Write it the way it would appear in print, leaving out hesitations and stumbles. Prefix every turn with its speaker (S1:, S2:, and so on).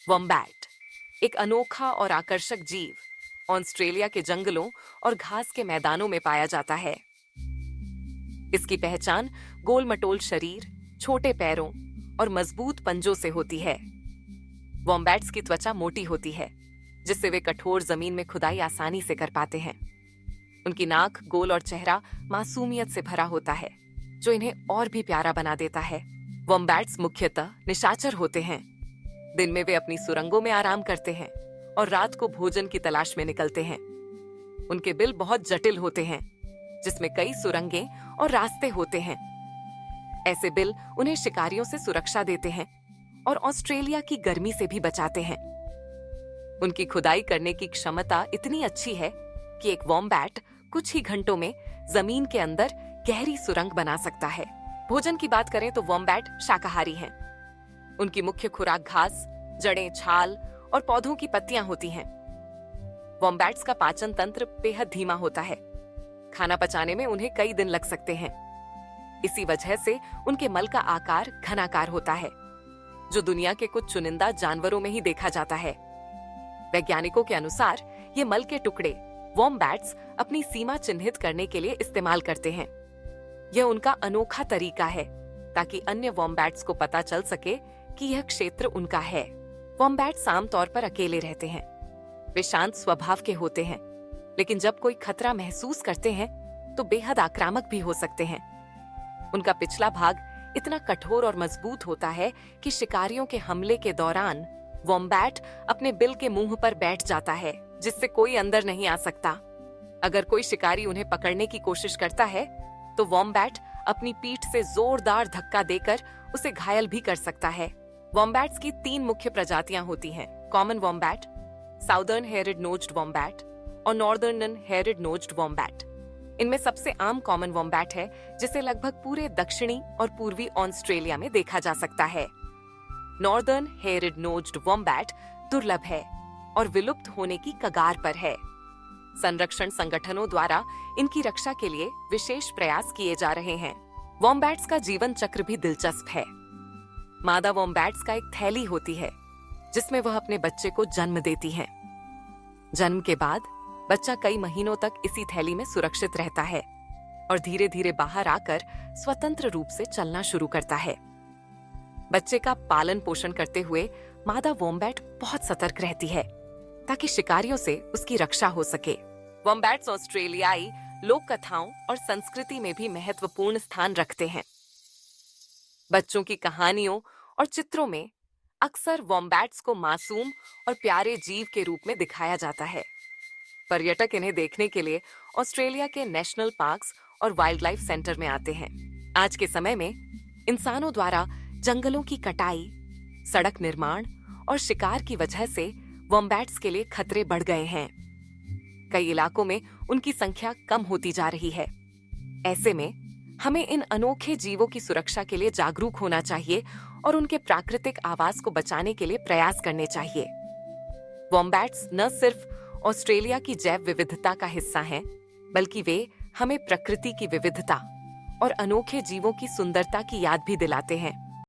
S1: Wombat एक अनोखा और आकर्षक जीव ऑस्ट्रेलिया के जंगलों और घास के मैदानों में पाया जाता है। इसकी पहचान गोल-मटोल शरीर, छोटे पैरों और मजबूत पंजों से होती है। वॉम्बैट्स की त्वचा मोटी होती है, जिससे वे कठोर जमीन में खुदाई आसानी से कर पाते हैं। उनकी नाक गोल और चेहरा मासूमियत से भरा होता है, जो इन्हें और भी प्यारा बना देता है। वॉम्बैट्स मुख्यतः निशाचर होते हैं। दिन में वे अपनी सुरंगों में आराम करते हैं और रात को भोजन की तलाश में निकलते हैं। उनके बिल बहुत जटिल होते हैं, जिसमें कई सुरंगें और रास्ते होते हैं। ऐसे बिल उन्हें शिकारियों से सुरक्षा देते हैं और ऑस्ट्रेलिया की गर्मी से भी बचाते हैं। उनकी खुदाई करने की क्षमता इतनी अच्छी है कि एक वॉम्बैट कुछ ही घंटों में जमीन के अंदर गहरी सुरंग बना सकता है। भोजन की बात करें तो वॉम्बैट शाकाहारी हैं। उनकी मुख्य खुराक घास, जड़ें, छाल और पौधों की पत्तियां होती हैं। वॉम्बैट्स का पाचन तंत्र बेहद धीमा होता है। खाना पचाने में उन्हें कई दिन लग सकते हैं। इसी वजह से उनके मल का आकार घनाकार होता है, जो दुनिया के कुछ चुनिंदा जानवरों में ही देखा जाता है। वैज्ञानिकों के अनुसार ये मल के टुकड़े वॉम्बैट्स अपनी सीमा चिन्हित करने के लिए इस्तेमाल करते हैं। यह उनका अनोखा तरीका है ताकि अन्य वॉम्बैट्स को पता चल सके कि यह क्षेत्र उनका है। वॉम्बैट्स आमतौर पर अकेले रहते हैं। वे शांत स्वभाव के होते हैं, लेकिन जब कोई खतरा महसूस करते हैं तो बेहद आक्रामक भी हो सकते हैं। उनका पिछला भाग इतना कठोर और मजबूत होता है कि शिकारियों के हमले के दौरान वॉम्बैट अपने बिल के मुंह पर बैठ जाता है, जिससे कोई अंदर नहीं आ सकता। अगर कोई शिकारी उन्हें पकड़ने की कोशिश करता है तो वॉम्बैट अपनी पीठ से जोरदार धक्का देकर उसे घायल भी कर सकता है। वॉम्बैट्स की 3 मुख्य प्रजातियां होती हैं: common wombat, southern हेयरेड nosed wombat और नॉर्दर्न हेयरेड नोज्ड वॉम्बैट। इनमें सबसे आम कॉमन वॉम्बैट है, जिसे लगभग पूरे दक्षिणी और पूर्वी ऑस्ट्रेलिया में देखा जा सकता है। नॉर्दर्न हेयरेड नोज्ड वॉम्बैट दुर्लभ है और विलुप्त होने की कगार पर है। संरक्षण संगठनों द्वारा इनकी रक्षा के लिए विशेष प्रयास किए जा रहे हैं। वॉम्बैट्स का जीवन चक्र भी दिलचस्प है। मादा वॉम्बैट्स का एक थैली होती है, जिसमें वह अपने बच्चे को जन्म देती हैं। जन्म के बाद बच्चा कई महीनों तक इसी थैली में सुरक्षित रहता है और धीरे धीरे बाहर आकर स्वतंत्र रूप से चलना शुरू करता है। बच्चे का पालन पोषण करते हुए मादा वॉम्बैट बहुत सतर्क रहती है ताकि शिकारियों से उसकी रक्षा हो सके। वॉम्बैट्स ऑस्ट्रेलियाई लोक कथाओं और संस्कृति में भी महत्वपूर्ण स्थान रखते हैं। बच्चों की कहानियों और चित्रों में अक्सर वॉम्बैट्स को मासूम और प्यारे जीव के रूप में दिखाया जाता है। पर्यटक इन्हें देखने के लिए ऑस्ट्रेलिया के नेशनल पार्क्स और वाइल्ड लाइफ सेंटर में आते हैं। आज के समय में इंसानों द्वारा जंगलों की कटाई, सड़क निर्माण और शिकार की वजह से वॉम्बैट्स के लिए खतरे बढ़ गए हैं। कई इलाकों में उनकी संख्या कम होती जा रही है। ऐसे में हमें इन अनोखे जीवों की सुरक्षा के लिए जागरूक होना चाहिए और उनके प्राकृतिक आवास को बचाने के लिए प्रयास करने चाहिए। वॉम्बैट्स न सिर्फ ऑस्ट्रेलिया की जैव विविधता का हिस्सा हैं, बल्कि वे हमें प्रकृति की विविधता और अनोखे जीवों की सुंदरता की याद भी दिलाते हैं।